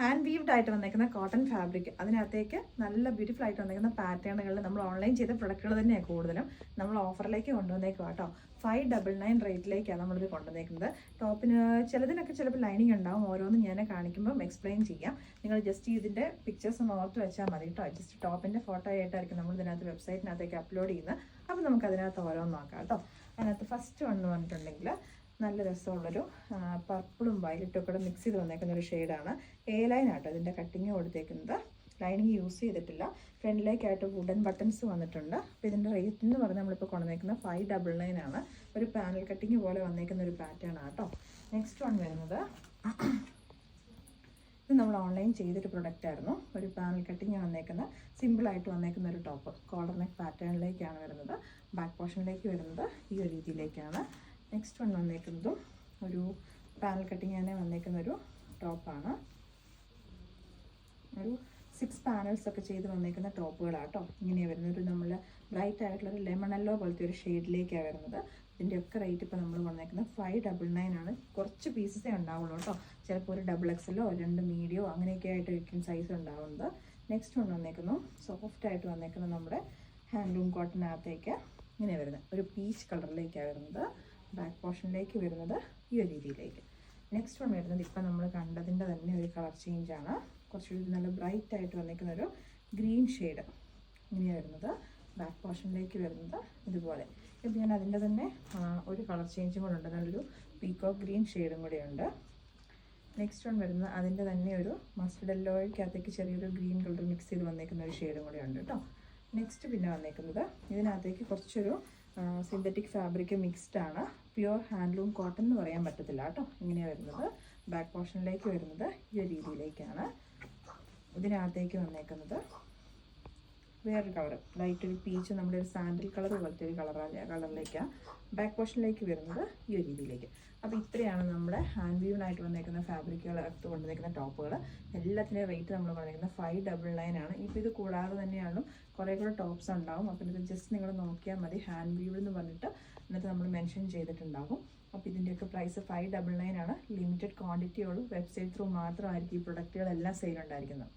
Hand weaved ആയിട്ട് വന്നേക്കുന്ന cotton fabric, അതിനകത്തേക്ക് നല്ല ബ്യൂട്ടിഫുൾ ആയിട്ട് വന്നേക്കുന്ന പാറ്റേണുകളിൽ നമ്മൾ ഓൺലൈൻ ചെയ്ത പ്രൊഡക്റ്റുകൾ തന്നെയാണ് കൂടുതലും നമ്മൾ ഓഫറിലേക്ക് കൊണ്ടുവന്നേക്കുക കേട്ടോ. 599 റേറ്റിലേക്കാണ് നമ്മളിത് കൊണ്ടുവന്നേക്കുന്നത്. ടോപ്പിന് ചിലതിനൊക്കെ ചിലപ്പോൾ ലൈനിങ് ഉണ്ടാവും, ഓരോന്നും ഞാൻ കാണിക്കുമ്പം എക്സ്പ്ലെയിൻ ചെയ്യാം. നിങ്ങൾ ജസ്റ്റ് ഇതിൻ്റെ പിക്ചേഴ്സ് ഒന്ന് ഓർത്ത് വെച്ചാൽ മതി കേട്ടോ. ജസ്റ്റ് ടോപ്പിൻ്റെ ഫോട്ടോ ആയിട്ടായിരിക്കും നമ്മൾ ഇതിനകത്ത് വെബ്സൈറ്റിനകത്തേക്ക് അപ്ലോഡ് ചെയ്യുന്നത്. അപ്പോൾ നമുക്ക് അതിനകത്ത് ഓരോന്ന് നോക്കാം കേട്ടോ. അതിനകത്ത് ഫസ്റ്റ് വന്ന് പറഞ്ഞിട്ടുണ്ടെങ്കിൽ നല്ല രസമുള്ളൊരു പർപ്പിളും വയലറ്റും ഒക്കെ മിക്സ് ചെയ്ത് വന്നേക്കുന്ന ഒരു ഷെയ്ഡാണ്. എ ലൈൻ ആട്ടോ ഇതിൻ്റെ കട്ടിങ് കൊടുത്തേക്കുന്നത്. ലൈനിങ് യൂസ് ചെയ്തിട്ടില്ല. ഫ്രണ്ടിലേക്കായിട്ട് വുഡൻ ബട്ടൺസ് വന്നിട്ടുണ്ട്. അപ്പോൾ ഇതിൻ്റെ റേറ്റ് എന്ന് പറഞ്ഞാൽ നമ്മളിപ്പോൾ കൊണ്ടുവന്നേക്കുന്നത് 599 ആണ്. ഒരു പാനൽ കട്ടിങ് പോലെ വന്നേക്കുന്ന ഒരു പാറ്റേൺ ആട്ടോ. നെക്സ്റ്റ് വൺ വരുന്നത് ഇത് നമ്മൾ ഓൺലൈൻ ചെയ്തൊരു പ്രൊഡക്റ്റ് ആയിരുന്നു. ഒരു പാനൽ കട്ടിങ് വന്നേക്കുന്ന സിമ്പിളായിട്ട് വന്നേക്കുന്ന ഒരു ടോപ്പ്. കോളർ നെക്ക് പാറ്റേണിലേക്കാണ് വരുന്നത്. ബാക്ക് പോർഷനിലേക്ക് വരുന്നത് ഈ ഒരു രീതിയിലേക്കാണ്. നെക്സ്റ്റ് വൺ വന്നേക്കുന്നതും ഒരു പാനൽ കട്ടിങ് തന്നെ വന്നേക്കുന്ന ഒരു ടോപ്പാണ്. ഒരു 6 പാനൽസ് ഒക്കെ ചെയ്ത് വന്നേക്കുന്ന ടോപ്പുകളാട്ടോ. ഇങ്ങനെയാണ് വരുന്നത്. ഒരു നമ്മൾ ബ്രൈറ്റ് ആയിട്ടുള്ളൊരു ലെമണല്ലോ പോലത്തെ ഒരു ഷെയ്ഡിലേക്കാണ് വരുന്നത്. ഇതിൻ്റെയൊക്കെ റേറ്റ് ഇപ്പോൾ നമ്മൾ വന്നേക്കുന്നത് 599 ആണ്. കുറച്ച് പീസസേ ഉണ്ടാവുള്ളൂ കേട്ടോ. ചിലപ്പോൾ ഒരു XXL 2 മീഡിയോ അങ്ങനെയൊക്കെ ആയിട്ടായിരിക്കും സൈസ് ഉണ്ടാവുന്നത്. നെക്സ്റ്റ് വൺ വന്നേക്കുന്നു സോഫ്റ്റ് ആയിട്ട് വന്നേക്കുന്നത് നമ്മുടെ ഹാൻഡ്ലൂം കോട്ടനകത്തേക്ക് ഇങ്ങനെ വരുന്നത് ഒരു പീച്ച് കളറിലേക്കാണ് വരുന്നത്. ബാക്ക് പോർഷനിലേക്ക് വരുന്നത് ഈ ഒരു രീതിയിലേക്ക്. നെക്സ്റ്റ് വൺ വരുന്നത് ഇപ്പം നമ്മൾ കണ്ടതിൻ്റെ തന്നെ ഒരു കളർ ചേഞ്ചാണ്. കുറച്ചുകൂടി നല്ല ബ്രൈറ്റ് ആയിട്ട് വന്നിരിക്കുന്ന ഒരു ഗ്രീൻ ഷെയ്ഡ് ഇങ്ങനെയാണ് വരുന്നത്. ബാക്ക് പോർഷനിലേക്ക് വരുന്നത് ഇതുപോലെ. ഇപ്പം ഞാൻ അതിൻ്റെ തന്നെ ഒരു കളർ ചേഞ്ചും കൂടെ ഉണ്ട്. നല്ലൊരു പീക്കോക്ക് ഗ്രീൻ ഷെയ്ഡും കൂടെ ഉണ്ട്. നെക്സ്റ്റ് വൺ വരുന്നത് അതിൻ്റെ തന്നെ ഒരു മസ്റ്റർഡ് യെല്ലോയ്ക്കകത്തേക്ക് ചെറിയൊരു ഗ്രീൻ കളർ മിക്സ് ചെയ്ത് വന്നേക്കുന്ന ഒരു ഷെയ്ഡും കൂടെ ഉണ്ട് കേട്ടോ. നെക്സ്റ്റ് പിന്നെ വന്നേക്കുന്നത് ഇതിനകത്തേക്ക് കുറച്ചൊരു സിന്തറ്റിക് ഫാബ്രിക് മിക്സ്ഡ് ആണ്. പ്യുവർ ഹാൻഡ്ലൂം കോട്ടൺ എന്ന് പറയാൻ പറ്റത്തില്ല കേട്ടോ. ഇങ്ങനെയാണ് വരുന്നത്. ബാക്ക് പോർഷനിലേക്ക് വരുന്നത് ഈ ഒരു രീതിയിലേക്കാണ്. ഇതിനകത്തേക്ക് വന്നേക്കുന്നത് വേറൊരു കളർ, ലൈറ്റ് ഒരു പീച്ച്, നമ്മുടെ ഒരു സാൻഡിൽ കളർ പോലത്തെ ഒരു കളറിലേക്കാണ്. ബാക്ക് പോർഷനിലേക്ക് വരുന്നത് ഈ ഒരു രീതിയിലേക്ക്. അപ്പോൾ ഇത്രയാണ് നമ്മുടെ ഹാൻഡ് വീവനായിട്ട് വന്നേക്കുന്ന ഫാബ്രിക്കുകളകത്ത് കൊണ്ടുവന്നേക്കുന്ന ടോപ്പുകൾ. എല്ലാത്തിൻ്റെയും റേറ്റ് നമ്മൾ പറഞ്ഞേക്കുന്നത് 599 ആണ്. ഇപ്പോൾ ഇത് കൂടാതെ തന്നെയാണ് കുറേ കൂടെ ടോപ്സ് ഉണ്ടാവും. അപ്പോൾ ഇത് ജസ്റ്റ് നിങ്ങൾ നോക്കിയാൽ മതി. ഹാൻഡ് വീവ് എന്ന് പറഞ്ഞിട്ട് എന്നിട്ട് നമ്മൾ മെൻഷൻ ചെയ്തിട്ടുണ്ടാകും. അപ്പോൾ ഇതിൻ്റെയൊക്കെ പ്രൈസ് 599 ആണ്. ലിമിറ്റഡ് ക്വാണ്ടിറ്റി ഉള്ളൂ. വെബ്സൈറ്റ് ത്രൂ മാത്രമായിരിക്കും ഈ പ്രൊഡക്റ്റുകളെല്ലാം സെയിൽ ഉണ്ടായിരിക്കുന്നത്.